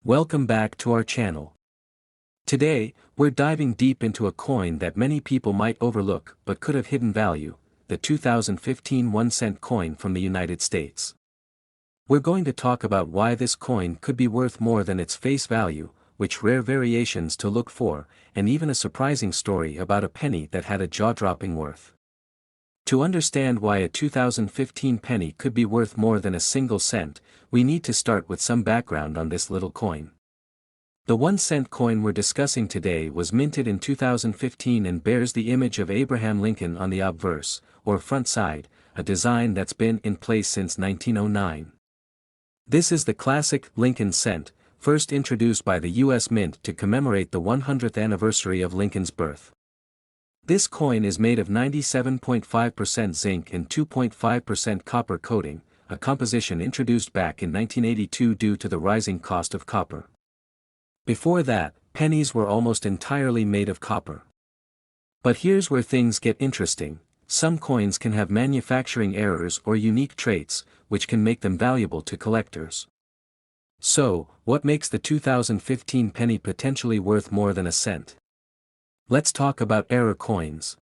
Welcome back to our channel. Today, we're diving deep into a coin that many people might overlook but could have hidden value, the 2015 1-cent coin from the United States. We're going to talk about why this coin could be worth more than its face value, which rare variations to look for, and even a surprising story about a penny that had a jaw-dropping worth. To understand why a 2015 penny could be worth more than a single cent, we need to start with some background on this little coin. The 1-cent coin we're discussing today was minted in 2015 and bears the image of Abraham Lincoln on the obverse, or front side, a design that's been in place since 1909. This is the classic Lincoln cent, first introduced by the U.S. Mint to commemorate the 100th anniversary of Lincoln's birth. This coin is made of 97.5% zinc and 2.5% copper coating, a composition introduced back in 1982 due to the rising cost of copper. Before that, pennies were almost entirely made of copper. But here's where things get interesting: some coins can have manufacturing errors or unique traits, which can make them valuable to collectors. So, what makes the 2015 penny potentially worth more than a cent? Let's talk about error coins.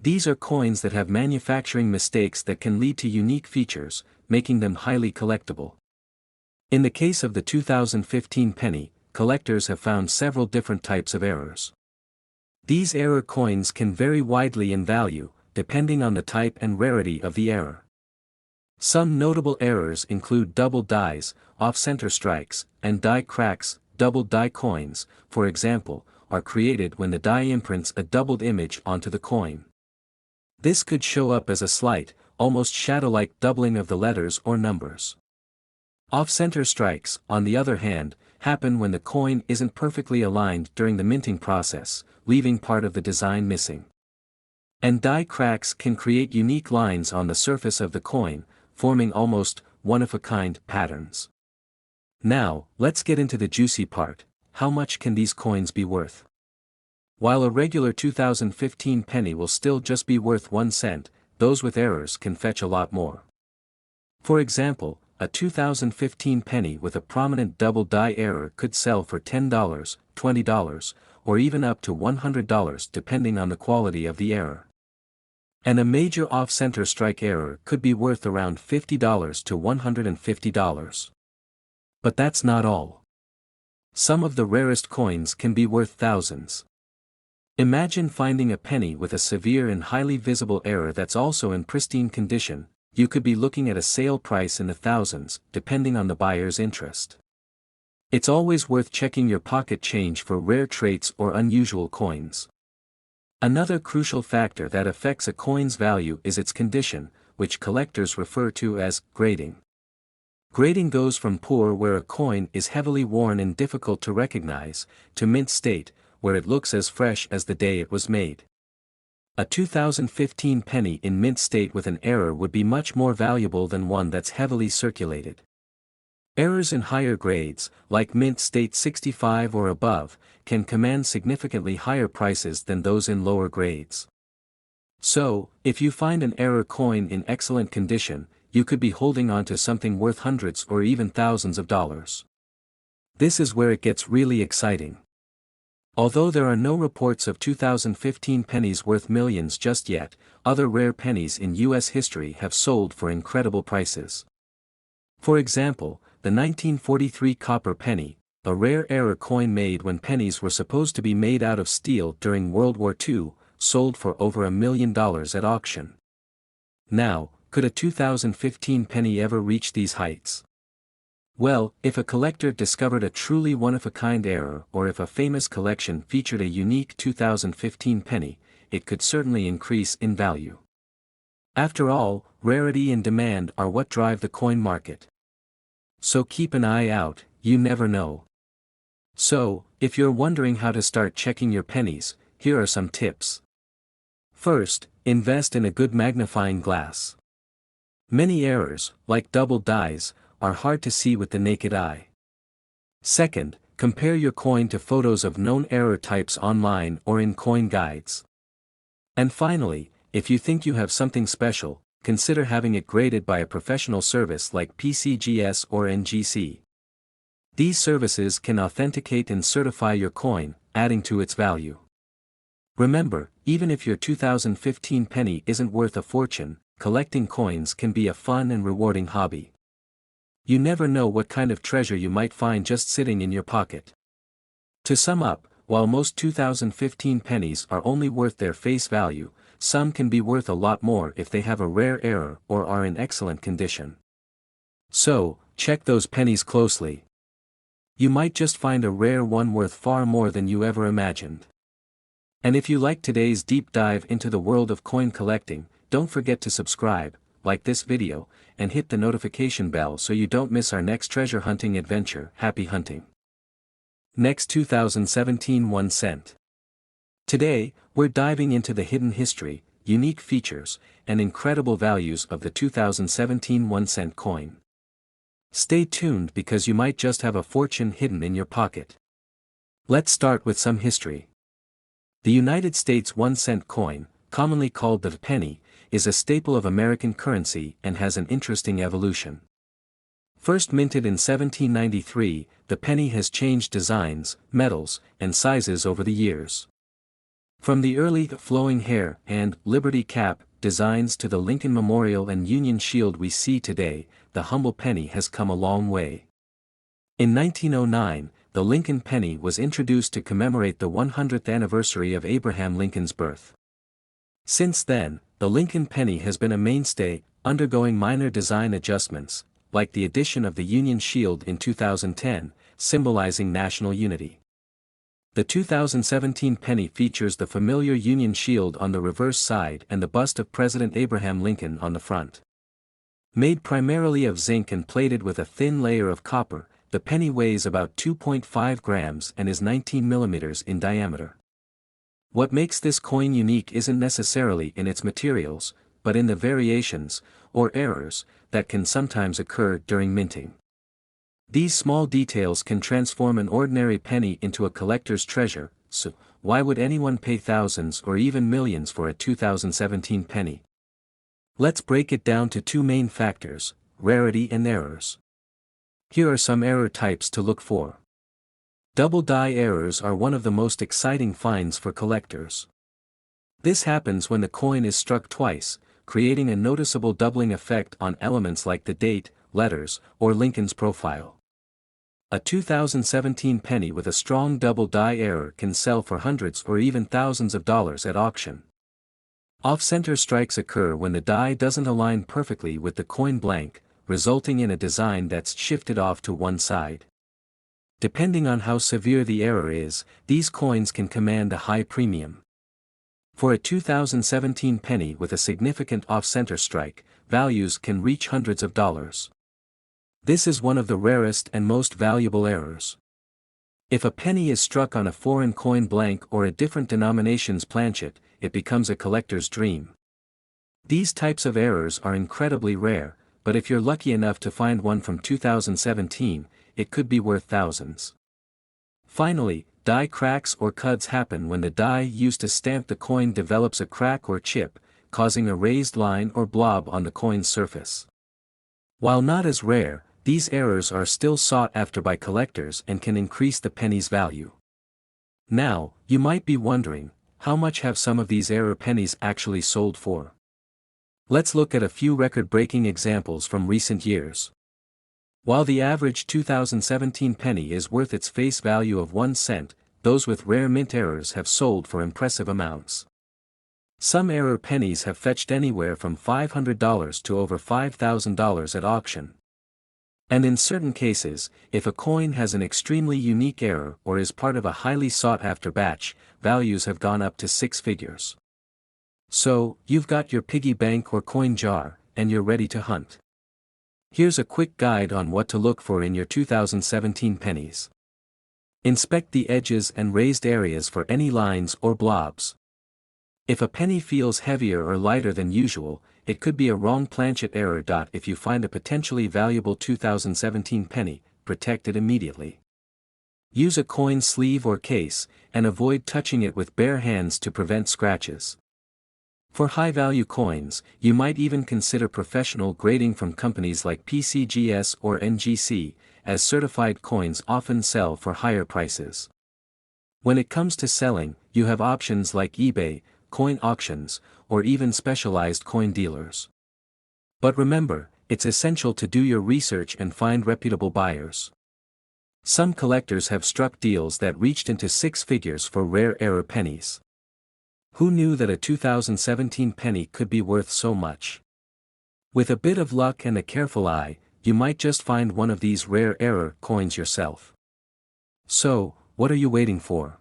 These are coins that have manufacturing mistakes that can lead to unique features, making them highly collectible. In the case of the 2015 penny, collectors have found several different types of errors. These error coins can vary widely in value, depending on the type and rarity of the error. Some notable errors include double dies, off-center strikes, and die cracks. Double die coins, for example, are created when the die imprints a doubled image onto the coin. This could show up as a slight, almost shadow-like doubling of the letters or numbers. Off-center strikes, on the other hand, happen when the coin isn't perfectly aligned during the minting process, leaving part of the design missing. And die cracks can create unique lines on the surface of the coin, forming almost one-of-a-kind patterns. Now, let's get into the juicy part: how much can these coins be worth? While a regular 2015 penny will still just be worth 1 cent, those with errors can fetch a lot more. For example, a 2015 penny with a prominent double die error could sell for $10, $20, or even up to $100 depending on the quality of the error. And a major off-center strike error could be worth around $50 to $150. But that's not all. Some of the rarest coins can be worth thousands. Imagine finding a penny with a severe and highly visible error that's also in pristine condition. You could be looking at a sale price in the thousands, depending on the buyer's interest. It's always worth checking your pocket change for rare traits or unusual coins. Another crucial factor that affects a coin's value is its condition, which collectors refer to as grading. Grading goes from poor, where a coin is heavily worn and difficult to recognize, to mint state, where it looks as fresh as the day it was made. A 2015 penny in mint state with an error would be much more valuable than one that's heavily circulated. Errors in higher grades, like mint state 65 or above, can command significantly higher prices than those in lower grades. So, if you find an error coin in excellent condition, you could be holding on to something worth hundreds or even thousands of dollars. This is where it gets really exciting. Although there are no reports of 2015 pennies worth millions just yet, other rare pennies in U.S. history have sold for incredible prices. For example, the 1943 copper penny, a rare error coin made when pennies were supposed to be made out of steel during World War II, sold for over $1 million at auction. Now, could a 2015 penny ever reach these heights? Well, if a collector discovered a truly one-of-a-kind error, or if a famous collection featured a unique 2015 penny, it could certainly increase in value. After all, rarity and demand are what drive the coin market. So keep an eye out, you never know. So, if you're wondering how to start checking your pennies, here are some tips. First, invest in a good magnifying glass. Many errors, like double dies, are hard to see with the naked eye. Second, compare your coin to photos of known error types online or in coin guides. And finally, if you think you have something special, consider having it graded by a professional service like PCGS or NGC. These services can authenticate and certify your coin, adding to its value. Remember, even if your 2015 penny isn't worth a fortune, collecting coins can be a fun and rewarding hobby. You never know what kind of treasure you might find just sitting in your pocket. To sum up, while most 2015 pennies are only worth their face value, some can be worth a lot more if they have a rare error or are in excellent condition. So, check those pennies closely. You might just find a rare one worth far more than you ever imagined. And if you like today's deep dive into the world of coin collecting, don't forget to subscribe, like this video, and hit the notification bell so you don't miss our next treasure hunting adventure. Happy hunting! Next 2017 1 cent. Today, we're diving into the hidden history, unique features, and incredible values of the 2017 1 cent coin. Stay tuned because you might just have a fortune hidden in your pocket. Let's start with some history. The United States 1 cent coin, commonly called the penny, is a staple of American currency and has an interesting evolution. First minted in 1793, the penny has changed designs, metals, and sizes over the years. From the early flowing hair and Liberty cap designs to the Lincoln Memorial and Union Shield we see today, the humble penny has come a long way. In 1909, the Lincoln penny was introduced to commemorate the 100th anniversary of Abraham Lincoln's birth. Since then, the Lincoln penny has been a mainstay, undergoing minor design adjustments, like the addition of the Union Shield in 2010, symbolizing national unity. The 2017 penny features the familiar Union Shield on the reverse side and the bust of President Abraham Lincoln on the front. Made primarily of zinc and plated with a thin layer of copper, the penny weighs about 2.5 grams and is 19 millimeters in diameter. What makes this coin unique isn't necessarily in its materials, but in the variations, or errors, that can sometimes occur during minting. These small details can transform an ordinary penny into a collector's treasure, so why would anyone pay thousands or even millions for a 2017 penny? Let's break it down to two main factors, rarity and errors. Here are some error types to look for. Double die errors are one of the most exciting finds for collectors. This happens when the coin is struck twice, creating a noticeable doubling effect on elements like the date, letters, or Lincoln's profile. A 2017 penny with a strong double die error can sell for hundreds or even thousands of dollars at auction. Off-center strikes occur when the die doesn't align perfectly with the coin blank, resulting in a design that's shifted off to one side. Depending on how severe the error is, these coins can command a high premium. For a 2017 penny with a significant off-center strike, values can reach hundreds of dollars. This is one of the rarest and most valuable errors. If a penny is struck on a foreign coin blank or a different denomination's planchet, it becomes a collector's dream. These types of errors are incredibly rare, but if you're lucky enough to find one from 2017, it could be worth thousands. Finally, die cracks or cuds happen when the die used to stamp the coin develops a crack or chip, causing a raised line or blob on the coin's surface. While not as rare, these errors are still sought after by collectors and can increase the penny's value. Now, you might be wondering, how much have some of these error pennies actually sold for? Let's look at a few record-breaking examples from recent years. While the average 2017 penny is worth its face value of 1 cent, those with rare mint errors have sold for impressive amounts. Some error pennies have fetched anywhere from $500 to over $5,000 at auction. And in certain cases, if a coin has an extremely unique error or is part of a highly sought-after batch, values have gone up to 6 figures. So, you've got your piggy bank or coin jar, and you're ready to hunt. Here's a quick guide on what to look for in your 2017 pennies. Inspect the edges and raised areas for any lines or blobs. If a penny feels heavier or lighter than usual, it could be a wrong planchet error. If you find a potentially valuable 2017 penny, protect it immediately. Use a coin sleeve or case, and avoid touching it with bare hands to prevent scratches. For high-value coins, you might even consider professional grading from companies like PCGS or NGC, as certified coins often sell for higher prices. When it comes to selling, you have options like eBay, coin auctions, or even specialized coin dealers. But remember, it's essential to do your research and find reputable buyers. Some collectors have struck deals that reached into six figures for rare error pennies. Who knew that a 2017 penny could be worth so much? With a bit of luck and a careful eye, you might just find one of these rare error coins yourself. So, what are you waiting for?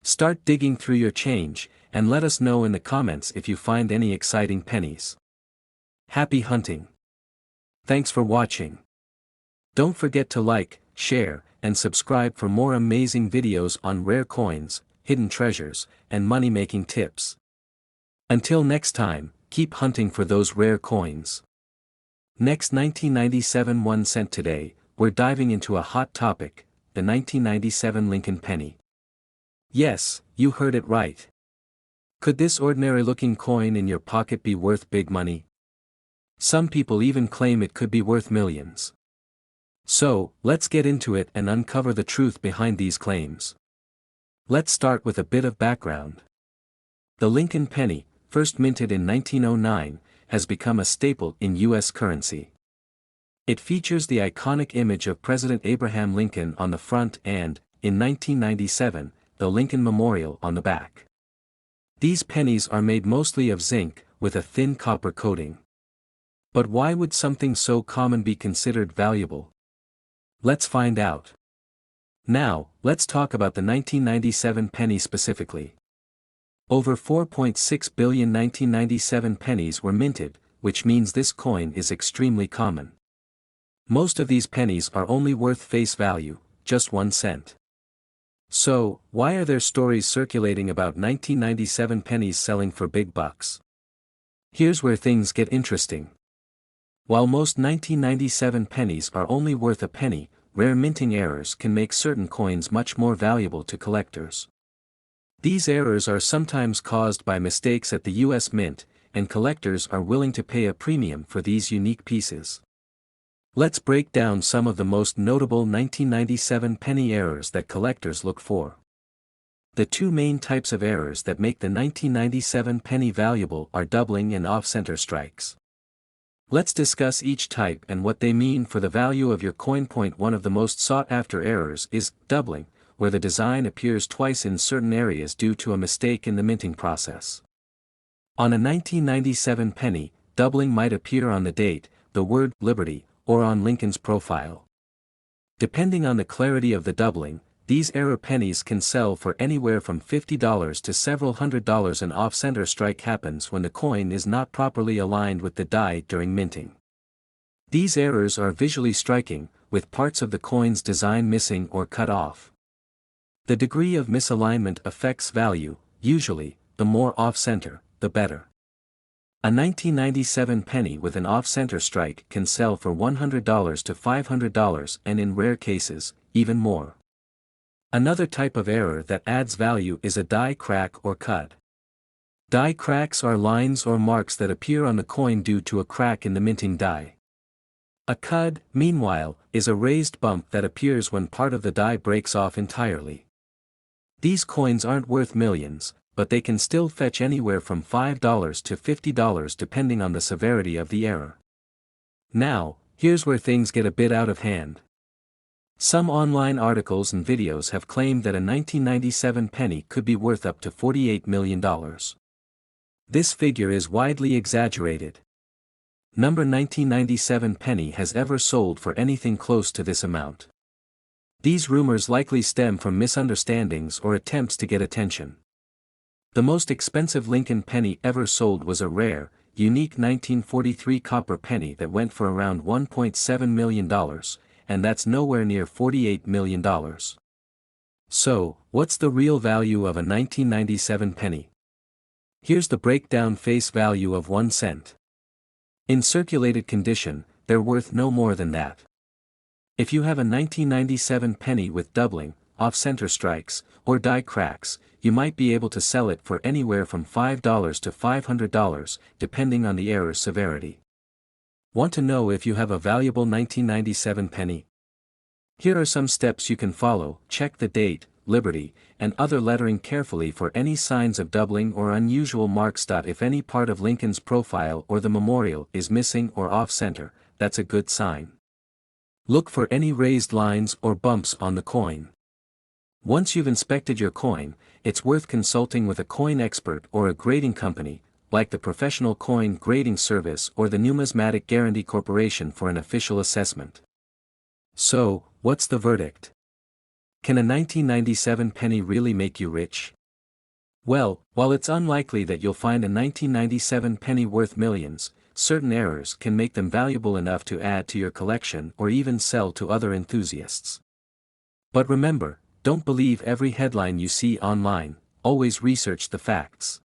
Start digging through your change, and let us know in the comments if you find any exciting pennies. Happy hunting! Thanks for watching. Don't forget to like, share, and subscribe for more amazing videos on rare coins, hidden treasures, and money-making tips. Until next time, keep hunting for those rare coins. Next, 1997 1 cent. Today, we're diving into a hot topic, the 1997 Lincoln penny. Yes, you heard it right. Could this ordinary-looking coin in your pocket be worth big money? Some people even claim it could be worth millions. So, let's get into it and uncover the truth behind these claims. Let's start with a bit of background. The Lincoln penny, first minted in 1909, has become a staple in U.S. currency. It features the iconic image of President Abraham Lincoln on the front and, in 1997, the Lincoln Memorial on the back. These pennies are made mostly of zinc, with a thin copper coating. But why would something so common be considered valuable? Let's find out. Now, let's talk about the 1997 penny specifically. Over 4.6 billion 1997 pennies were minted, which means this coin is extremely common. Most of these pennies are only worth face value, just 1 cent. So, why are there stories circulating about 1997 pennies selling for big bucks? Here's where things get interesting. While most 1997 pennies are only worth a penny, rare minting errors can make certain coins much more valuable to collectors. These errors are sometimes caused by mistakes at the U.S. Mint, and collectors are willing to pay a premium for these unique pieces. Let's break down some of the most notable 1997 penny errors that collectors look for. The two main types of errors that make the 1997 penny valuable are doubling and off-center strikes. Let's discuss each type and what they mean for the value of your coin. One of the most sought-after errors is doubling, where the design appears twice in certain areas due to a mistake in the minting process. On a 1997 penny, doubling might appear on the date, the word Liberty, or on Lincoln's profile. Depending on the clarity of the doubling, these error pennies can sell for anywhere from $50 to several $100s. An off-center strike happens when the coin is not properly aligned with the die during minting. These errors are visually striking, with parts of the coin's design missing or cut off. The degree of misalignment affects value. Usually, the more off-center, the better. A 1997 penny with an off-center strike can sell for $100 to $500 and in rare cases, even more. Another type of error that adds value is a die crack or cut. Die cracks are lines or marks that appear on the coin due to a crack in the minting die. A cud, meanwhile, is a raised bump that appears when part of the die breaks off entirely. These coins aren't worth millions, but they can still fetch anywhere from $5 to $50 depending on the severity of the error. Now, here's where things get a bit out of hand. Some online articles and videos have claimed that a 1997 penny could be worth up to $48 million. This figure is widely exaggerated. Number 1997 penny has ever sold for anything close to this amount. These rumors likely stem from misunderstandings or attempts to get attention. The most expensive Lincoln penny ever sold was a rare, unique 1943 copper penny that went for around $1.7 million, and that's nowhere near $48 million. So, what's the real value of a 1997 penny? Here's the breakdown: face value of 1 cent. In circulated condition, they're worth no more than that. If you have a 1997 penny with doubling, off-center strikes, or die cracks, you might be able to sell it for anywhere from $5 to $500, depending on the error's severity. Want to know if you have a valuable 1997 penny? Here are some steps you can follow. Check the date, Liberty, and other lettering carefully for any signs of doubling or unusual marks. If any part of Lincoln's profile or the memorial is missing or off-center, that's a good sign. Look for any raised lines or bumps on the coin. Once you've inspected your coin, it's worth consulting with a coin expert or a grading company, like the Professional Coin Grading Service or the Numismatic Guarantee Corporation, for an official assessment. So, what's the verdict? Can a 1997 penny really make you rich? Well, while it's unlikely that you'll find a 1997 penny worth millions, certain errors can make them valuable enough to add to your collection or even sell to other enthusiasts. But remember, don't believe every headline you see online, always research the facts.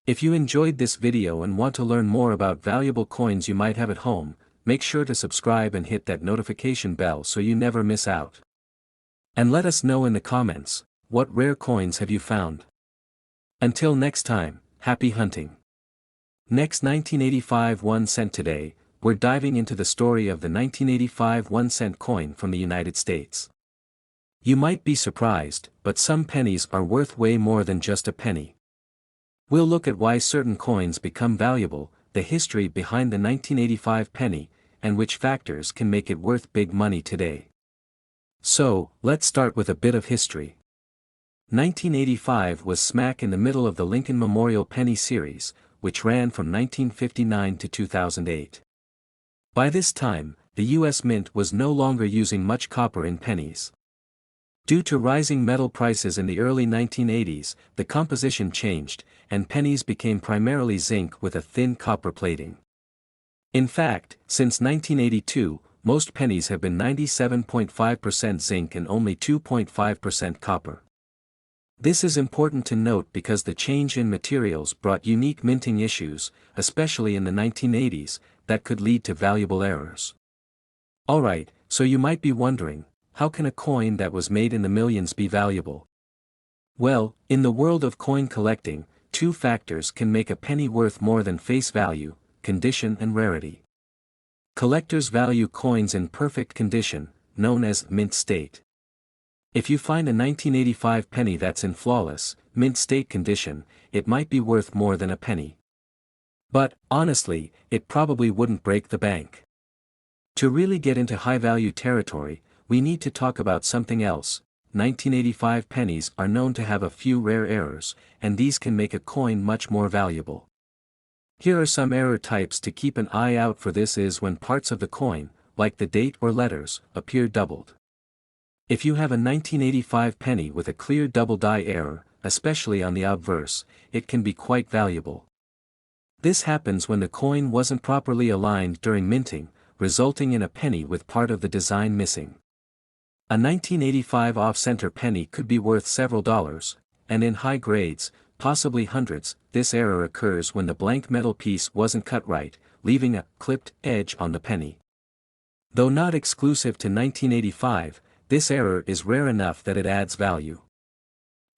If you enjoyed this video and want to learn more about valuable coins you might have at home, make sure to subscribe and hit that notification bell so you never miss out. And let us know in the comments, what rare coins have you found? Until next time, happy hunting. Next, 1985 1 cent. Today, we're diving into the story of the 1985 1 cent coin from the United States. You might be surprised, but some pennies are worth way more than just a penny. We'll look at why certain coins become valuable, the history behind the 1985 penny, and which factors can make it worth big money today. So, let's start with a bit of history. 1985 was smack in the middle of the Lincoln Memorial Penny series, which ran from 1959 to 2008. By this time, the U.S. Mint was no longer using much copper in pennies. Due to rising metal prices in the early 1980s, the composition changed, and pennies became primarily zinc with a thin copper plating. In fact, since 1982, most pennies have been 97.5% zinc and only 2.5% copper. This is important to note because the change in materials brought unique minting issues, especially in the 1980s, that could lead to valuable errors. Alright, so you might be wondering, how can a coin that was made in the millions be valuable? Well, in the world of coin collecting, two factors can make a penny worth more than face value: condition and rarity. Collectors value coins in perfect condition, known as mint state. If you find a 1985 penny that's in flawless, mint state condition, it might be worth more than a penny. But, honestly, it probably wouldn't break the bank. To really get into high-value territory, we need to talk about something else. 1985 pennies are known to have a few rare errors, and these can make a coin much more valuable. Here are some error types to keep an eye out for. This is when parts of the coin, like the date or letters, appear doubled. If you have a 1985 penny with a clear double die error, especially on the obverse, it can be quite valuable. This happens when the coin wasn't properly aligned during minting, resulting in a penny with part of the design missing. A 1985 off-center penny could be worth several dollars, and in high grades, possibly hundreds. This error occurs when the blank metal piece wasn't cut right, leaving a clipped edge on the penny. Though not exclusive to 1985, this error is rare enough that it adds value.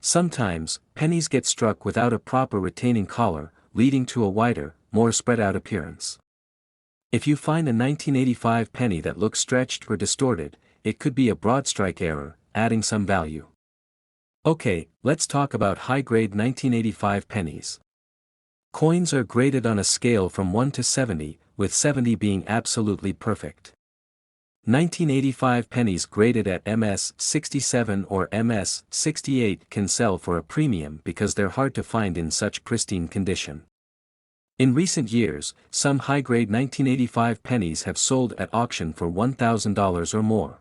Sometimes, pennies get struck without a proper retaining collar, leading to a wider, more spread out appearance. If you find a 1985 penny that looks stretched or distorted, it could be a broad strike error, adding some value. Okay, let's talk about high-grade 1985 pennies. Coins are graded on a scale from 1 to 70, with 70 being absolutely perfect. 1985 pennies graded at MS 67 or MS 68 can sell for a premium because they're hard to find in such pristine condition. In recent years, some high-grade 1985 pennies have sold at auction for $1,000 or more.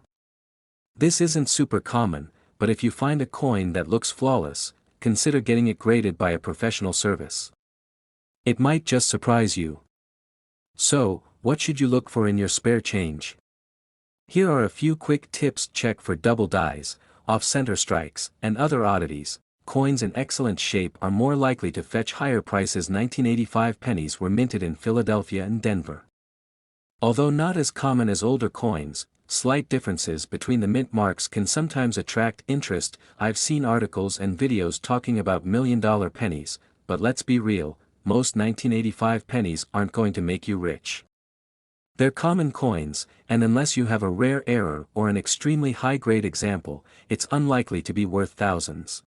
This isn't super common, but if you find a coin that looks flawless, consider getting it graded by a professional service. It might just surprise you. So, what should you look for in your spare change? Here are a few quick tips. Check for double dies, off-center strikes, and other oddities. Coins in excellent shape are more likely to fetch higher prices. 1985 pennies were minted in Philadelphia and Denver. Although not as common as older coins, slight differences between the mint marks can sometimes attract interest. I've seen articles and videos talking about million-dollar pennies, but let's be real, most 1985 pennies aren't going to make you rich. They're common coins, and unless you have a rare error or an extremely high-grade example, it's unlikely to be worth thousands.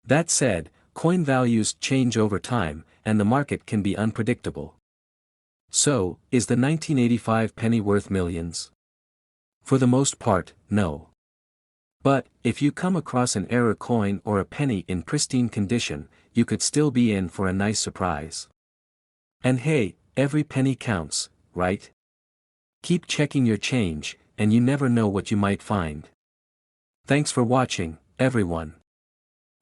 That said, coin values change over time, and the market can be unpredictable. So, is the 1985 penny worth millions? For the most part, no. But, if you come across an error coin or a penny in pristine condition, you could still be in for a nice surprise. And hey, every penny counts, right? Keep checking your change, and you never know what you might find. Thanks for watching, everyone.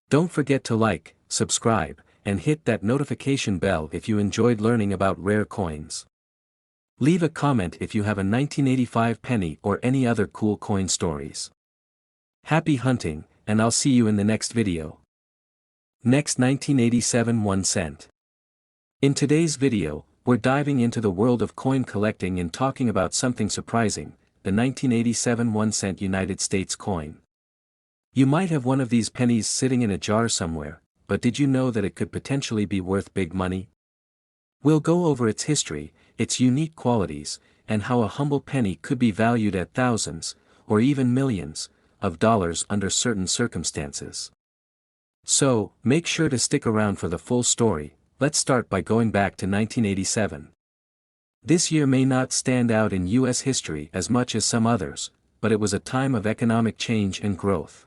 Don't forget to like, subscribe, and hit that notification bell if you enjoyed learning about rare coins. Leave a comment if you have a 1985 penny or any other cool coin stories. Happy hunting, and I'll see you in the next video. Next 1987 1 cent. In today's video, we're diving into the world of coin collecting and talking about something surprising, the 1987 1 cent United States coin. You might have one of these pennies sitting in a jar somewhere, but did you know that it could potentially be worth big money? We'll go over its history, its unique qualities, and how a humble penny could be valued at thousands, or even millions, of dollars under certain circumstances. So, make sure to stick around for the full story. Let's start by going back to 1987. This year may not stand out in U.S. history as much as some others, but it was a time of economic change and growth.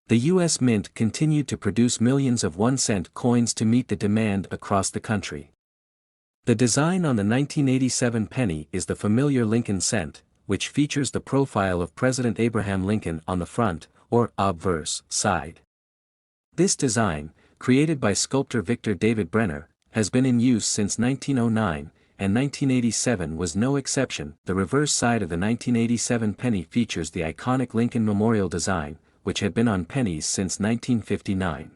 The U.S. Mint continued to produce millions of 1 cent coins to meet the demand across the country. The design on the 1987 penny is the familiar Lincoln cent, which features the profile of President Abraham Lincoln on the front, or obverse, side. This design, created by sculptor Victor David Brenner, has been in use since 1909, and 1987 was no exception. The reverse side of the 1987 penny features the iconic Lincoln Memorial design, which had been on pennies since 1959.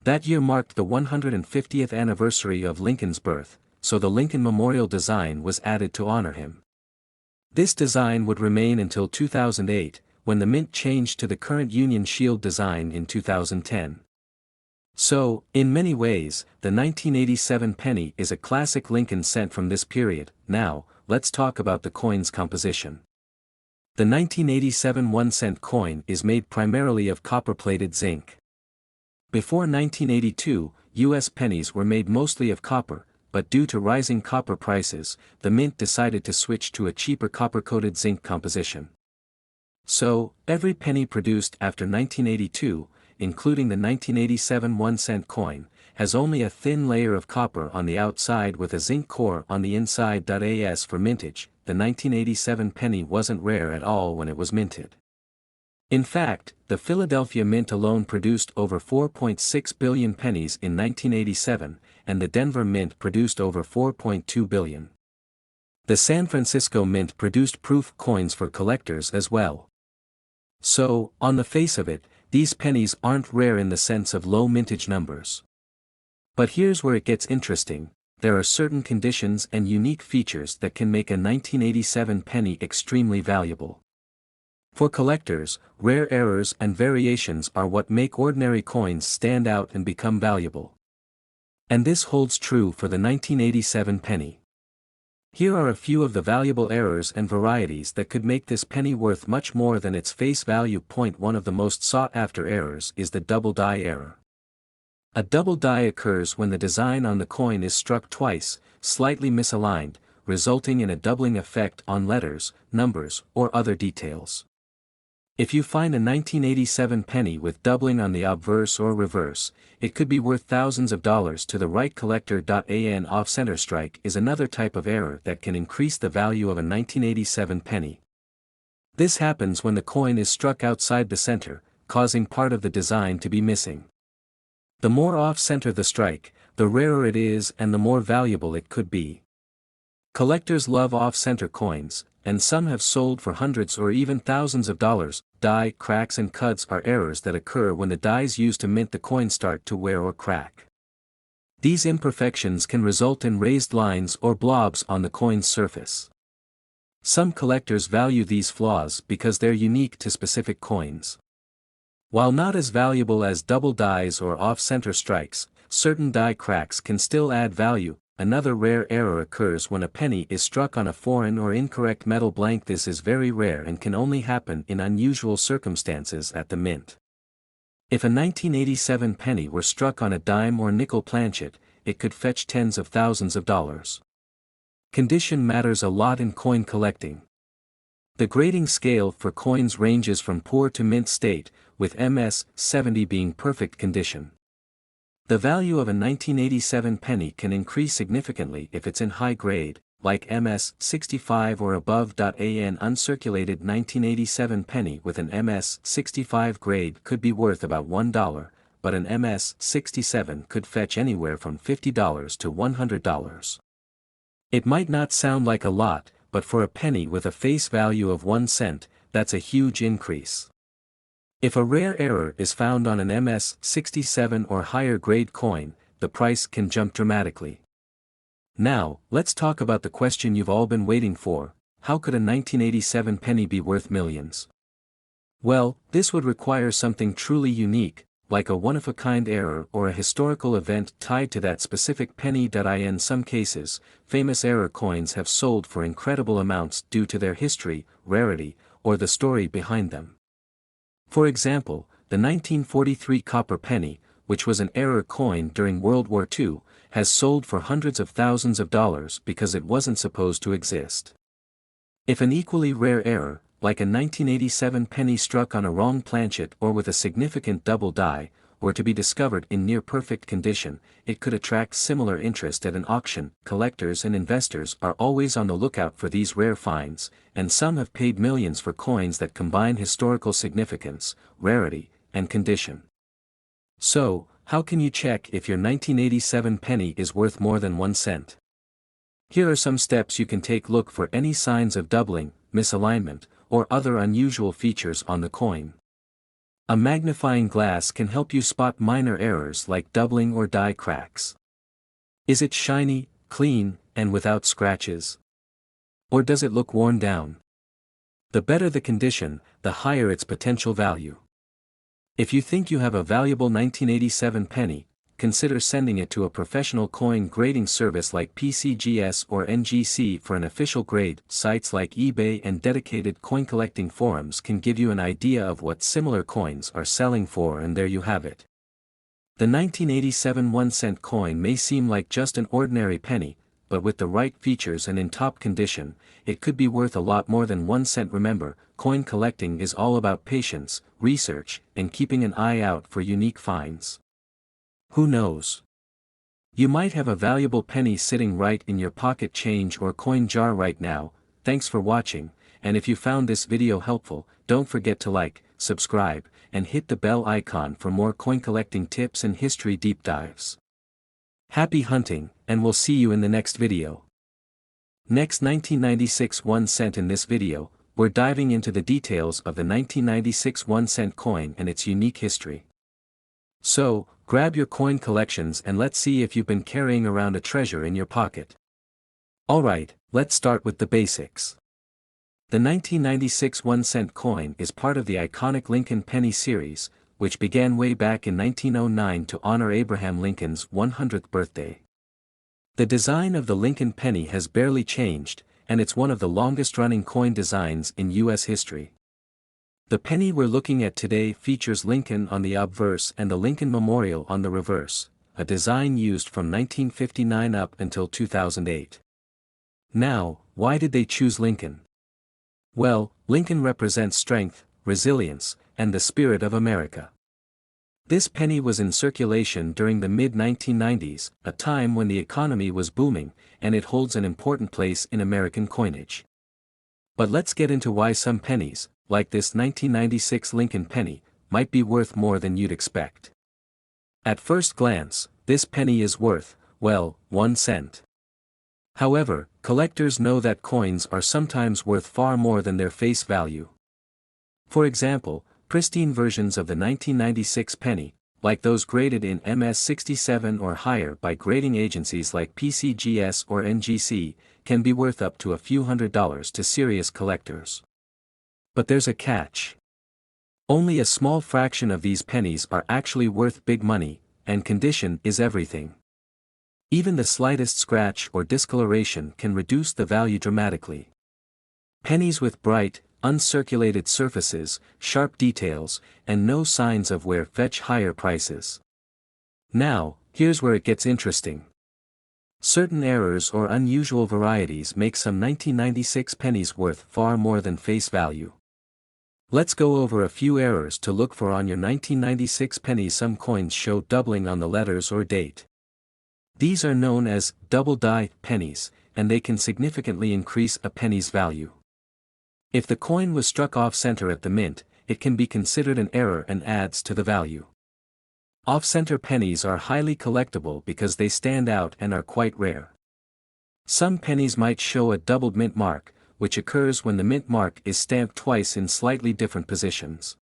That year marked the 150th anniversary of Lincoln's birth, so the Lincoln Memorial design was added to honor him. This design would remain until 2008, when the Mint changed to the current Union Shield design in 2010. So, in many ways, the 1987 penny is a classic Lincoln cent from this period. Now, let's talk about the coin's composition. The 1987 1 cent coin is made primarily of copper-plated zinc. Before 1982, U.S. pennies were made mostly of copper, but due to rising copper prices, the Mint decided to switch to a cheaper copper-coated zinc composition. So, every penny produced after 1982, including the 1987 1 cent coin, has only a thin layer of copper on the outside with a zinc core on the inside. As for mintage, the 1987 penny wasn't rare at all when it was minted. In fact, the Philadelphia Mint alone produced over 4.6 billion pennies in 1987, and the Denver Mint produced over 4.2 billion. The San Francisco Mint produced proof coins for collectors as well. So, on the face of it, these pennies aren't rare in the sense of low mintage numbers. But here's where it gets interesting. There are certain conditions and unique features that can make a 1987 penny extremely valuable. For collectors, rare errors and variations are what make ordinary coins stand out and become valuable. And this holds true for the 1987 penny. Here are a few of the valuable errors and varieties that could make this penny worth much more than its face value. One of the most sought-after errors is the double die error. A double die occurs when the design on the coin is struck twice, slightly misaligned, resulting in a doubling effect on letters, numbers, or other details. If you find a 1987 penny with doubling on the obverse or reverse, it could be worth thousands of dollars to the right collector. An off-center strike is another type of error that can increase the value of a 1987 penny. This happens when the coin is struck outside the center, causing part of the design to be missing. The more off-center the strike, the rarer it is and the more valuable it could be. Collectors love off-center coins, and some have sold for hundreds or even thousands of dollars. Die cracks and cuts are errors that occur when the dies used to mint the coin start to wear or crack. These imperfections can result in raised lines or blobs on the coin's surface. Some collectors value these flaws because they're unique to specific coins. While not as valuable as double dies or off-center strikes, certain die cracks can still add value. another rare error occurs when a penny is struck on a foreign or incorrect metal blank. This is very rare and can only happen in unusual circumstances at the mint. If a 1987 penny were struck on a dime or nickel planchet, it could fetch tens of thousands of dollars. Condition matters a lot in coin collecting. The grading scale for coins ranges from poor to mint state, with MS 70 being perfect condition. The value of a 1987 penny can increase significantly if it's in high grade, like MS 65 or above. An uncirculated 1987 penny with an MS 65 grade could be worth about $1, but an MS 67 could fetch anywhere from $50 to $100. It might not sound like a lot, but for a penny with a face value of 1 cent, that's a huge increase. If a rare error is found on an MS 67 or higher grade coin, the price can jump dramatically. Now, let's talk about the question you've all been waiting for: how could a 1987 penny be worth millions? Well, this would require something truly unique, like a one-of-a-kind error or a historical event tied to that specific penny. In some cases, famous error coins have sold for incredible amounts due to their history, rarity, or the story behind them. For example, the 1943 copper penny, which was an error coin during World War II, has sold for hundreds of thousands of dollars because it wasn't supposed to exist. If an equally rare error, like a 1987 penny struck on a wrong planchet or with a significant double die, were to be discovered in near-perfect condition, it could attract similar interest at an auction. Collectors and investors are always on the lookout for these rare finds, and some have paid millions for coins that combine historical significance, rarity, and condition. So, how can you check if your 1987 penny is worth more than 1 cent? Here are some steps you can take. Look for any signs of doubling, misalignment, or other unusual features on the coin. A magnifying glass can help you spot minor errors like doubling or die cracks. Is it shiny, clean, and without scratches? Or does it look worn down? The better the condition, the higher its potential value. If you think you have a valuable 1987 penny, consider sending it to a professional coin grading service like PCGS or NGC for an official grade. Sites like eBay and dedicated coin collecting forums can give you an idea of what similar coins are selling for, and there you have it. The 1987 1-cent coin may seem like just an ordinary penny, but with the right features and in top condition, it could be worth a lot more than 1 cent. Remember, coin collecting is all about patience, research, and keeping an eye out for unique finds. Who knows? You might have a valuable penny sitting right in your pocket change or coin jar right now. Thanks for watching, and if you found this video helpful, don't forget to like, subscribe, and hit the bell icon for more coin collecting tips and history deep dives. Happy hunting, and we'll see you in the next video. Next, 1996 1 cent. In this video, we're diving into the details of the 1996 1-cent coin and its unique history. So, grab your coin collections and let's see if you've been carrying around a treasure in your pocket. Alright, let's start with the basics. The 1996 1-cent coin is part of the iconic Lincoln penny series, which began way back in 1909 to honor Abraham Lincoln's 100th birthday. The design of the Lincoln penny has barely changed, and it's one of the longest-running coin designs in U.S. history. The penny we're looking at today features Lincoln on the obverse and the Lincoln Memorial on the reverse, a design used from 1959 up until 2008. Now, why did they choose Lincoln? Well, Lincoln represents strength, resilience, and the spirit of America. This penny was in circulation during the mid-1990s, a time when the economy was booming, and it holds an important place in American coinage. But let's get into why some pennies, like this 1996 Lincoln penny, might be worth more than you'd expect. At first glance, this penny is worth, well, 1 cent. However, collectors know that coins are sometimes worth far more than their face value. For example, pristine versions of the 1996 penny, like those graded in MS 67 or higher by grading agencies like PCGS or NGC, can be worth up to a few $100s to serious collectors. But there's a catch. Only a small fraction of these pennies are actually worth big money, and condition is everything. Even the slightest scratch or discoloration can reduce the value dramatically. Pennies with bright, uncirculated surfaces, sharp details, and no signs of wear fetch higher prices. Now, here's where it gets interesting. Certain errors or unusual varieties make some 1996 pennies worth far more than face value. Let's go over a few errors to look for on your 1996 pennies. Some coins show doubling on the letters or date. These are known as double-die pennies, and they can significantly increase a penny's value. If the coin was struck off-center at the mint, it can be considered an error and adds to the value. Off-center pennies are highly collectible because they stand out and are quite rare. Some pennies might show a doubled mint mark, which occurs when the mint mark is stamped twice in slightly different positions.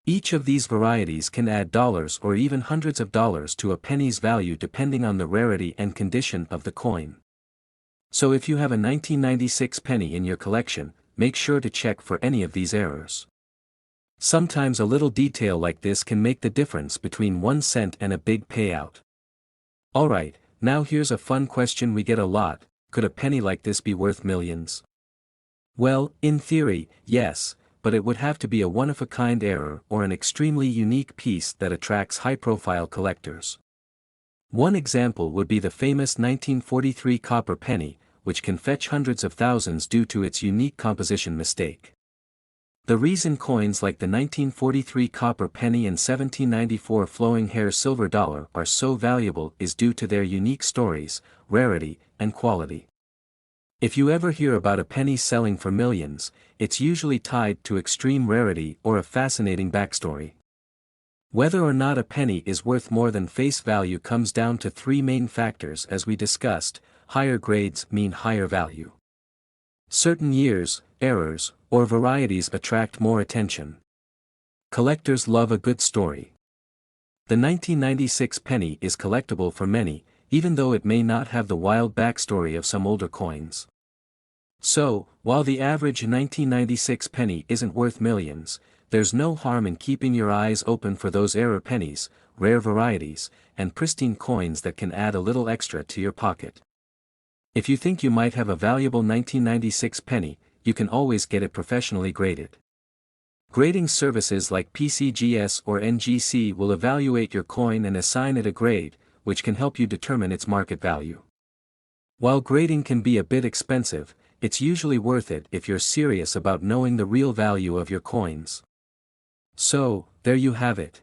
Each of these varieties can add dollars or even hundreds of dollars to a penny's value depending on the rarity and condition of the coin. So if you have a 1996 penny in your collection, make sure to check for any of these errors. Sometimes a little detail like this can make the difference between 1 cent and a big payout. Alright, now here's a fun question we get a lot: could a penny like this be worth millions? Well, in theory, yes, but it would have to be a one-of-a-kind error or an extremely unique piece that attracts high-profile collectors. One example would be the famous 1943 copper penny, which can fetch hundreds of thousands due to its unique composition mistake. The reason coins like the 1943 copper penny and 1794 flowing hair silver dollar are so valuable is due to their unique stories, rarity, and quality. If you ever hear about a penny selling for millions, it's usually tied to extreme rarity or a fascinating backstory. Whether or not a penny is worth more than face value comes down to three main factors as we discussed. Higher grades mean higher value. Certain years, errors, or varieties attract more attention. Collectors love a good story. The 1996 penny is collectible for many, even though it may not have the wild backstory of some older coins. So, while the average 1996 penny isn't worth millions, there's no harm in keeping your eyes open for those error pennies, rare varieties, and pristine coins that can add a little extra to your pocket. If you think you might have a valuable 1996 penny, you can always get it professionally graded. Grading services like PCGS or NGC will evaluate your coin and assign it a grade, which can help you determine its market value. While grading can be a bit expensive, it's usually worth it if you're serious about knowing the real value of your coins. So, there you have it.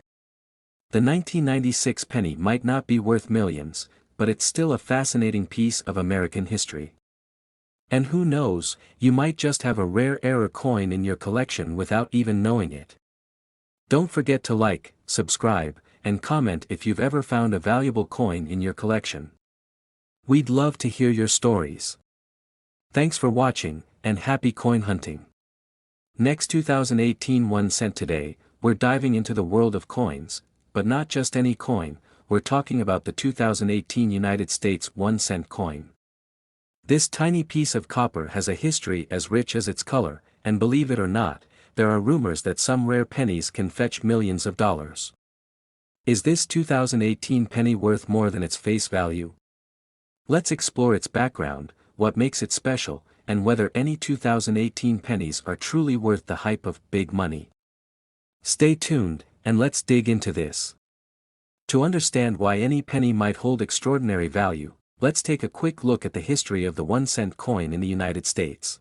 The 1996 penny might not be worth millions, but it's still a fascinating piece of American history. And who knows, you might just have a rare error coin in your collection without even knowing it. Don't forget to like, subscribe, and comment if you've ever found a valuable coin in your collection. We'd love to hear your stories. Thanks for watching, and happy coin hunting. Next 2018 1 cent today, we're diving into the world of coins, but not just any coin. We're talking about the 2018 United States 1 cent coin. This tiny piece of copper has a history as rich as its color, and believe it or not, there are rumors that some rare pennies can fetch millions of dollars. Is this 2018 penny worth more than its face value? Let's explore its background, what makes it special, and whether any 2018 pennies are truly worth the hype of big money. Stay tuned, and let's dig into this. To understand why any penny might hold extraordinary value, let's take a quick look at the history of the 1 cent coin in the United States.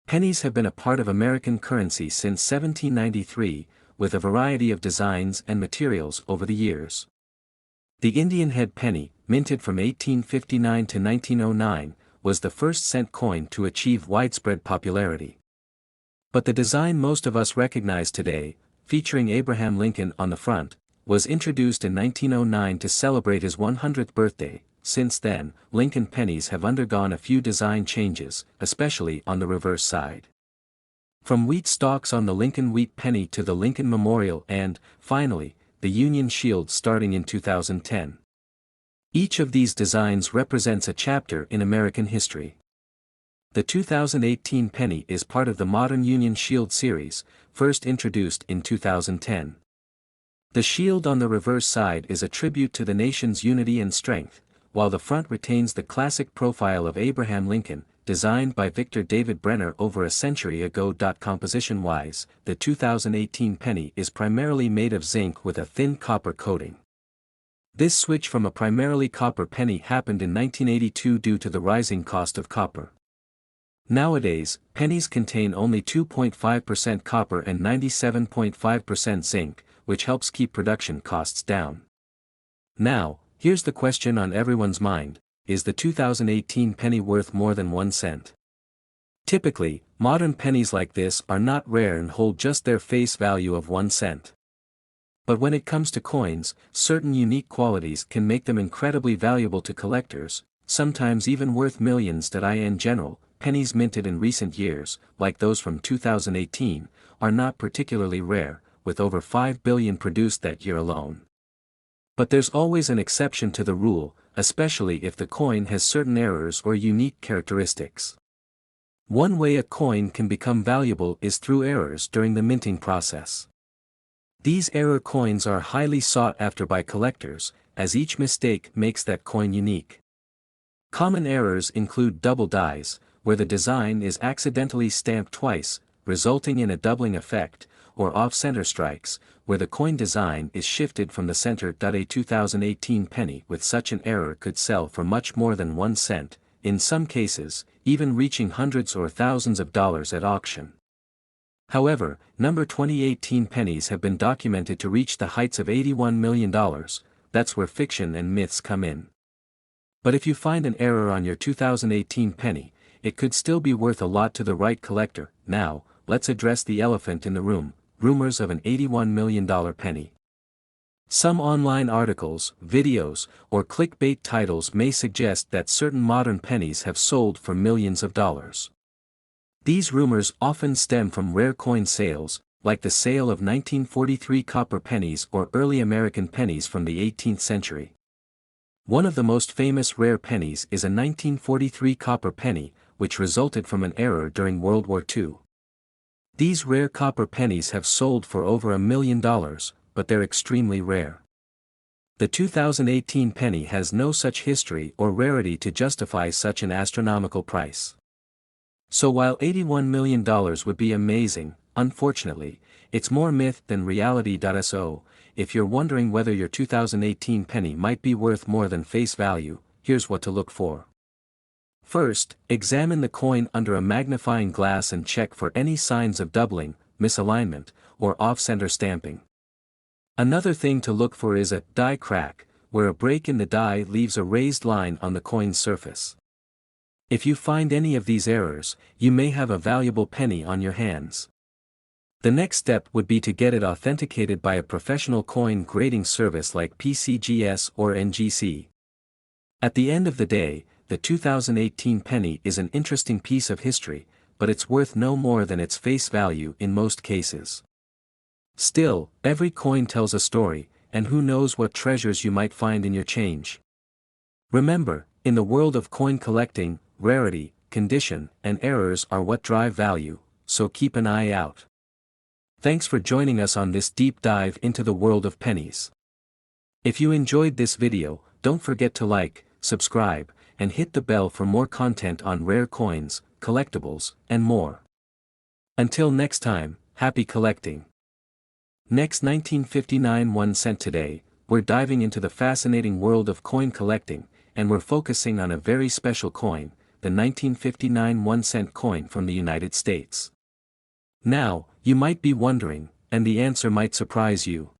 Pennies have been a part of American currency since 1793, with a variety of designs and materials over the years. The Indian head penny, minted from 1859 to 1909, was the first cent coin to achieve widespread popularity. But the design most of us recognize today, featuring Abraham Lincoln on the front, was introduced in 1909 to celebrate his 100th birthday. Since then, Lincoln pennies have undergone a few design changes, especially on the reverse side. From wheat stalks on the Lincoln wheat penny to the Lincoln Memorial and, finally, the Union Shield starting in 2010. Each of these designs represents a chapter in American history. The 2018 penny is part of the modern Union Shield series, first introduced in 2010. The shield on the reverse side is a tribute to the nation's unity and strength, while the front retains the classic profile of Abraham Lincoln, designed by Victor David Brenner over a century ago. Composition-wise, the 2018 penny is primarily made of zinc with a thin copper coating. This switch from a primarily copper penny happened in 1982 due to the rising cost of copper. Nowadays, pennies contain only 2.5% copper and 97.5% zinc, which helps keep production costs down. Now, here's the question on everyone's mind: is the 2018 penny worth more than 1 cent? Typically, modern pennies like this are not rare and hold just their face value of 1 cent. But when it comes to coins, certain unique qualities can make them incredibly valuable to collectors, sometimes even worth millions. In general, pennies minted in recent years, like those from 2018, are not particularly rare, with over 5 billion produced that year alone. But there's always an exception to the rule, especially if the coin has certain errors or unique characteristics. One way a coin can become valuable is through errors during the minting process. These error coins are highly sought after by collectors, as each mistake makes that coin unique. Common errors include double dies, where the design is accidentally stamped twice, resulting in a doubling effect, or off-center strikes, where the coin design is shifted from the center. A 2018 penny with such an error could sell for much more than 1 cent, in some cases, even reaching hundreds or thousands of dollars at auction. However, number 2018 pennies have been documented to reach the heights of $81 million, that's where fiction and myths come in. But if you find an error on your 2018 penny, it could still be worth a lot to the right collector. Now, let's address the elephant in the room: rumors of an $81 million penny. Some online articles, videos, or clickbait titles may suggest that certain modern pennies have sold for millions of dollars. These rumors often stem from rare coin sales, like the sale of 1943 copper pennies or early American pennies from the 18th century. One of the most famous rare pennies is a 1943 copper penny, which resulted from an error during World War II. These rare copper pennies have sold for over $1 million, but they're extremely rare. The 2018 penny has no such history or rarity to justify such an astronomical price. So while $81 million would be amazing, unfortunately, it's more myth than reality. So, if you're wondering whether your 2018 penny might be worth more than face value, here's what to look for. First, examine the coin under a magnifying glass and check for any signs of doubling, misalignment, or off-center stamping. Another thing to look for is a die crack, where a break in the die leaves a raised line on the coin's surface. If you find any of these errors, you may have a valuable penny on your hands. The next step would be to get it authenticated by a professional coin grading service like PCGS or NGC. At the end of the day, the 2018 penny is an interesting piece of history, but it's worth no more than its face value in most cases. Still, every coin tells a story, and who knows what treasures you might find in your change. Remember, in the world of coin collecting, rarity, condition, and errors are what drive value, so keep an eye out. Thanks for joining us on this deep dive into the world of pennies. If you enjoyed this video, don't forget to like, subscribe, and hit the bell for more content on rare coins, collectibles, and more. Until next time, happy collecting. Next, 1959 1 cent. Today, we're diving into the fascinating world of coin collecting, and we're focusing on a very special coin, the 1959 1 cent coin from the United States. Now, you might be wondering, and the answer might surprise you.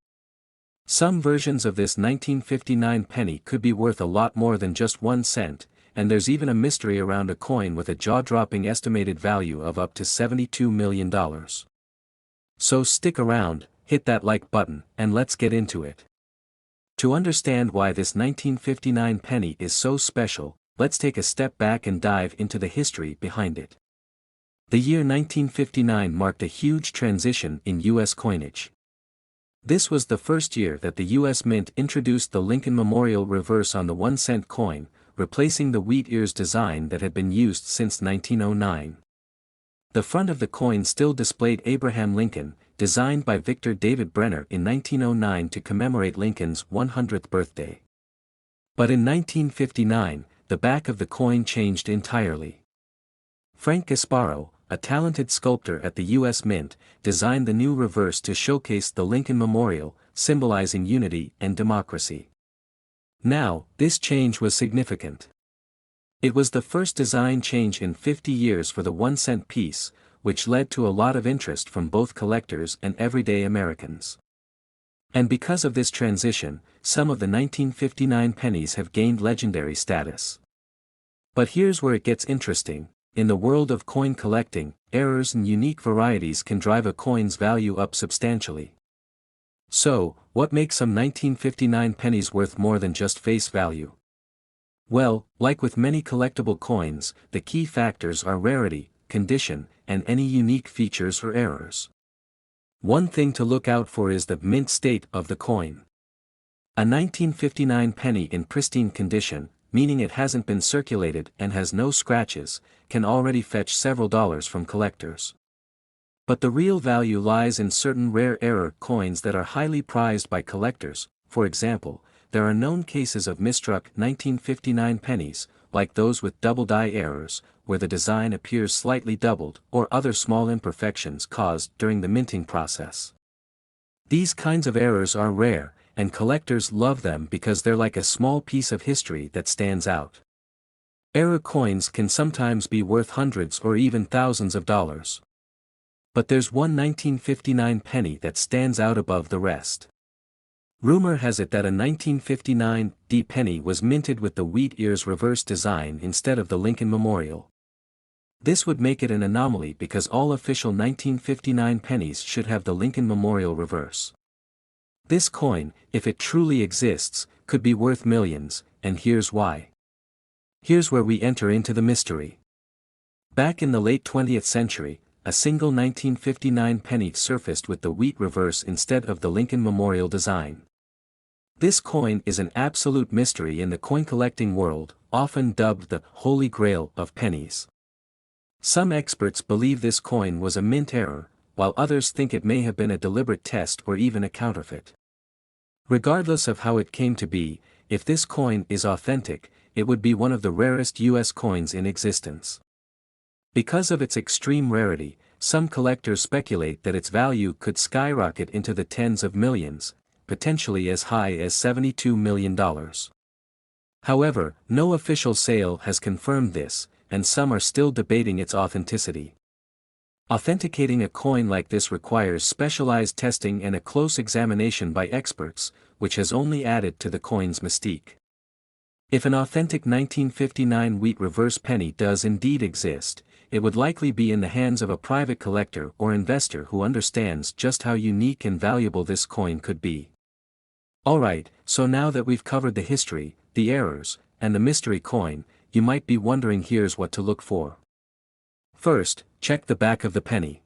Some versions of this 1959 penny could be worth a lot more than just 1 cent, and there's even a mystery around a coin with a jaw-dropping estimated value of up to $72 million. So stick around, hit that like button, and let's get into it. To understand why this 1959 penny is so special, let's take a step back and dive into the history behind it. The year 1959 marked a huge transition in U.S. coinage. This was the first year that the U.S. Mint introduced the Lincoln Memorial reverse on the 1 cent coin, replacing the wheat ears design that had been used since 1909. The front of the coin still displayed Abraham Lincoln, designed by Victor David Brenner in 1909 to commemorate Lincoln's 100th birthday. But in 1959, the back of the coin changed entirely. Frank Gasparo, a talented sculptor at the U.S. Mint, designed the new reverse to showcase the Lincoln Memorial, symbolizing unity and democracy. Now, this change was significant. It was the first design change in 50 years for the 1-cent piece, which led to a lot of interest from both collectors and everyday Americans. And because of this transition, some of the 1959 pennies have gained legendary status. But here's where it gets interesting. In the world of coin collecting, errors and unique varieties can drive a coin's value up substantially. So, what makes some 1959 pennies worth more than just face value? Well, like with many collectible coins, the key factors are rarity, condition, and any unique features or errors. One thing to look out for is the mint state of the coin. A 1959 penny in pristine condition, meaning it hasn't been circulated and has no scratches, can already fetch several dollars from collectors. But the real value lies in certain rare error coins that are highly prized by collectors. For example, there are known cases of misstruck 1959 pennies, like those with double die errors, where the design appears slightly doubled, or other small imperfections caused during the minting process. These kinds of errors are rare, and collectors love them because they're like a small piece of history that stands out. Error coins can sometimes be worth hundreds or even thousands of dollars. But there's one 1959 penny that stands out above the rest. Rumor has it that a 1959 D penny was minted with the wheat ears reverse design instead of the Lincoln Memorial. This would make it an anomaly because all official 1959 pennies should have the Lincoln Memorial reverse. This coin, if it truly exists, could be worth millions, and here's why. Here's where we enter into the mystery. Back in the late 20th century, a single 1959 penny surfaced with the wheat reverse instead of the Lincoln Memorial design. This coin is an absolute mystery in the coin collecting world, often dubbed the Holy Grail of pennies. Some experts believe this coin was a mint error, while others think it may have been a deliberate test or even a counterfeit. Regardless of how it came to be, if this coin is authentic, it would be one of the rarest U.S. coins in existence. Because of its extreme rarity, some collectors speculate that its value could skyrocket into the tens of millions, potentially as high as $72 million. However, no official sale has confirmed this, and some are still debating its authenticity. Authenticating a coin like this requires specialized testing and a close examination by experts, which has only added to the coin's mystique. If an authentic 1959 wheat reverse penny does indeed exist, it would likely be in the hands of a private collector or investor who understands just how unique and valuable this coin could be. Alright, so now that we've covered the history, the errors, and the mystery coin, you might be wondering here's what to look for. First, check the back of the penny.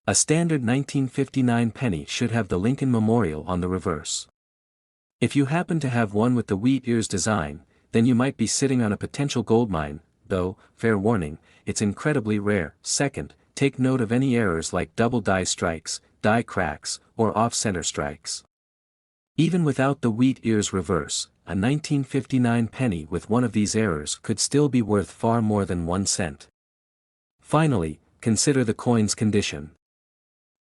A standard 1959 penny should have the Lincoln Memorial on the reverse. If you happen to have one with the wheat ears design, then you might be sitting on a potential goldmine, though, fair warning, it's incredibly rare. Second, take note of any errors like double die strikes, die cracks, or off-center strikes. Even without the wheat ears reverse, a 1959 penny with one of these errors could still be worth far more than 1 cent. Finally, consider the coin's condition.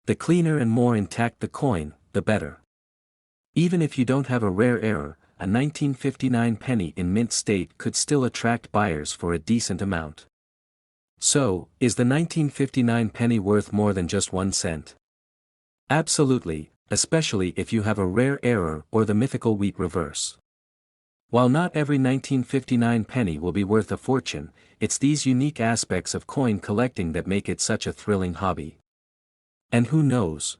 The cleaner and more intact the coin, the better. Even if you don't have a rare error, a 1959 penny in mint state could still attract buyers for a decent amount. So, is the 1959 penny worth more than just 1 cent? Absolutely, especially if you have a rare error or the mythical wheat reverse. While not every 1959 penny will be worth a fortune, it's these unique aspects of coin collecting that make it such a thrilling hobby. And who knows?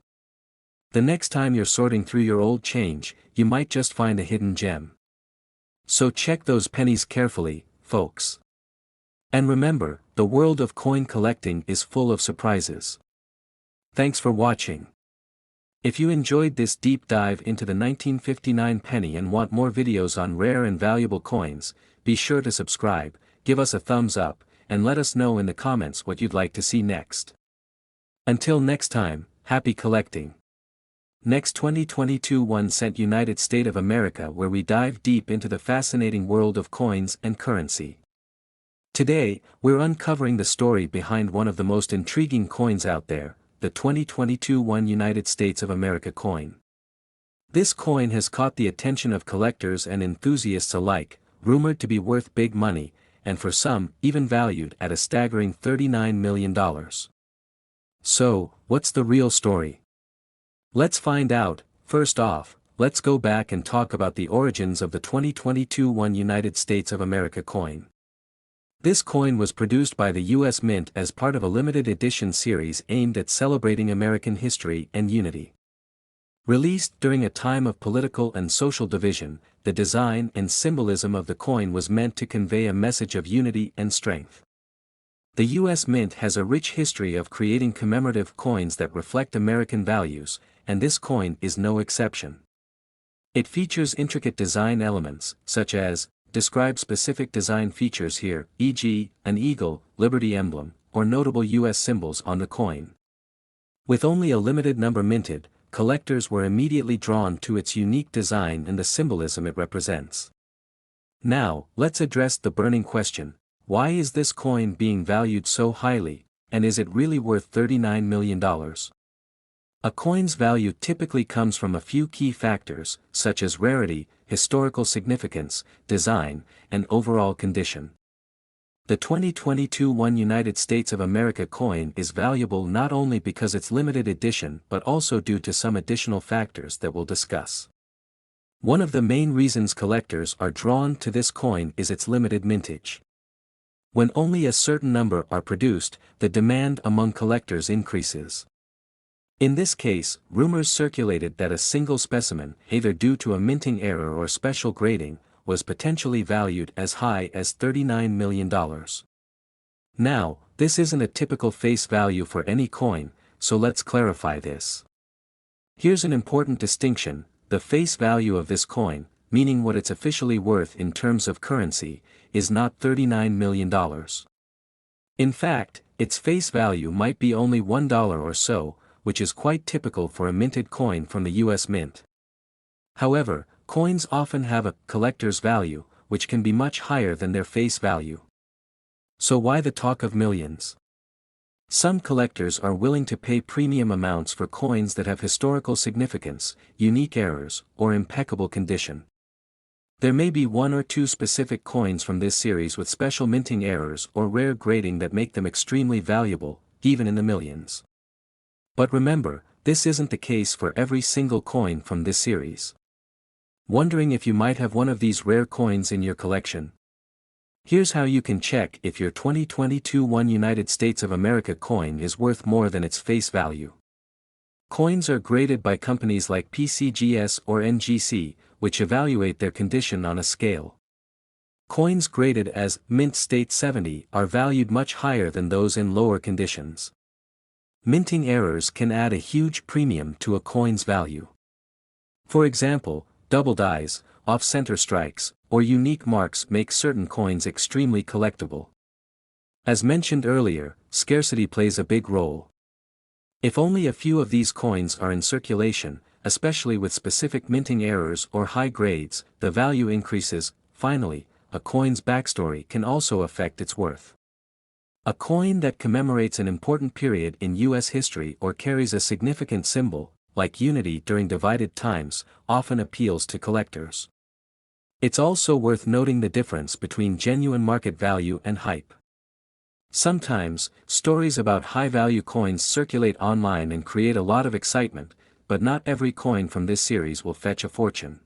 The next time you're sorting through your old change, you might just find a hidden gem. So check those pennies carefully, folks. And remember, the world of coin collecting is full of surprises. Thanks for watching. If you enjoyed this deep dive into the 1959 penny and want more videos on rare and valuable coins, be sure to subscribe, give us a thumbs up, and let us know in the comments what you'd like to see next. Until next time, happy collecting. Next 2022 1 cent United States of America, where we dive deep into the fascinating world of coins and currency. Today, we're uncovering the story behind one of the most intriguing coins out there, the 2022 1 United States of America coin. This coin has caught the attention of collectors and enthusiasts alike, rumored to be worth big money, and for some, even valued at a staggering $39 million. So, what's the real story? Let's find out. First off, let's go back and talk about the origins of the 2022 1 United States of America coin. This coin was produced by the U.S. Mint as part of a limited edition series aimed at celebrating American history and unity. Released during a time of political and social division, the design and symbolism of the coin was meant to convey a message of unity and strength. The U.S. Mint has a rich history of creating commemorative coins that reflect American values, and this coin is no exception. It features intricate design elements, such as, describe specific design features here, e.g., an eagle, liberty emblem, or notable U.S. symbols on the coin. With only a limited number minted, collectors were immediately drawn to its unique design and the symbolism it represents. Now, let's address the burning question: why is this coin being valued so highly, and is it really worth $39 million? A coin's value typically comes from a few key factors, such as rarity, historical significance, design, and overall condition. The 2022 1 United States of America coin is valuable not only because it's limited edition but also due to some additional factors that we'll discuss. One of the main reasons collectors are drawn to this coin is its limited mintage. When only a certain number are produced, the demand among collectors increases. In this case, rumors circulated that a single specimen, either due to a minting error or special grading, was potentially valued as high as $39 million. Now, this isn't a typical face value for any coin, so let's clarify this. Here's an important distinction: the face value of this coin, meaning what it's officially worth in terms of currency, is not $39 million. In fact, its face value might be only $1 or so, which is quite typical for a minted coin from the U.S. Mint. However, coins often have a collector's value, which can be much higher than their face value. So why the talk of millions? Some collectors are willing to pay premium amounts for coins that have historical significance, unique errors, or impeccable condition. There may be one or two specific coins from this series with special minting errors or rare grading that make them extremely valuable, even in the millions. But remember, this isn't the case for every single coin from this series. Wondering if you might have one of these rare coins in your collection? Here's how you can check if your 2022 1 United States of America coin is worth more than its face value. Coins are graded by companies like PCGS or NGC, which evaluate their condition on a scale. Coins graded as Mint State 70 are valued much higher than those in lower conditions. Minting errors can add a huge premium to a coin's value. For example, double dies, off-center strikes, or unique marks make certain coins extremely collectible. As mentioned earlier, scarcity plays a big role. If only a few of these coins are in circulation, especially with specific minting errors or high grades, the value increases. Finally, a coin's backstory can also affect its worth. A coin that commemorates an important period in U.S. history or carries a significant symbol, like unity during divided times, often appeals to collectors. It's also worth noting the difference between genuine market value and hype. Sometimes, stories about high-value coins circulate online and create a lot of excitement, but not every coin from this series will fetch a fortune.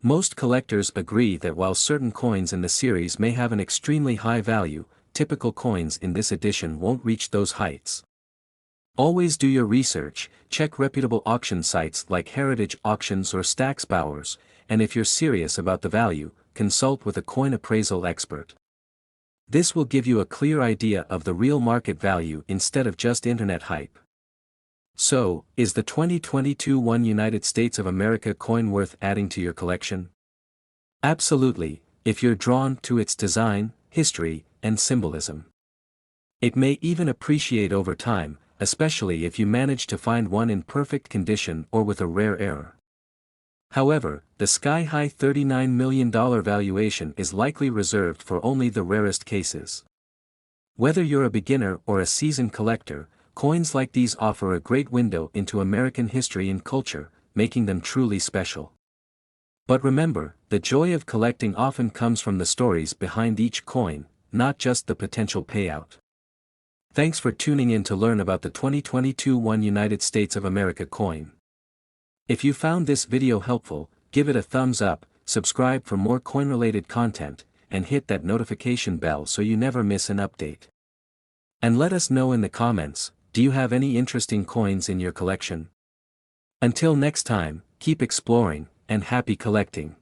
Most collectors agree that while certain coins in the series may have an extremely high value, typical coins in this edition won't reach those heights. Always do your research, check reputable auction sites like Heritage Auctions or Stack's Bowers, and if you're serious about the value, consult with a coin appraisal expert. This will give you a clear idea of the real market value instead of just internet hype. So, is the 2022 1 United States of America coin worth adding to your collection? Absolutely, if you're drawn to its design, history, and symbolism. It may even appreciate over time, especially if you manage to find one in perfect condition or with a rare error. However, the sky-high $39 million valuation is likely reserved for only the rarest cases. Whether you're a beginner or a seasoned collector, coins like these offer a great window into American history and culture, making them truly special. But remember, the joy of collecting often comes from the stories behind each coin, not just the potential payout. Thanks for tuning in to learn about the 2022 1 United States of America coin. If you found this video helpful, give it a thumbs up, subscribe for more coin-related content, and hit that notification bell so you never miss an update. And let us know in the comments, do you have any interesting coins in your collection? Until next time, keep exploring, and happy collecting.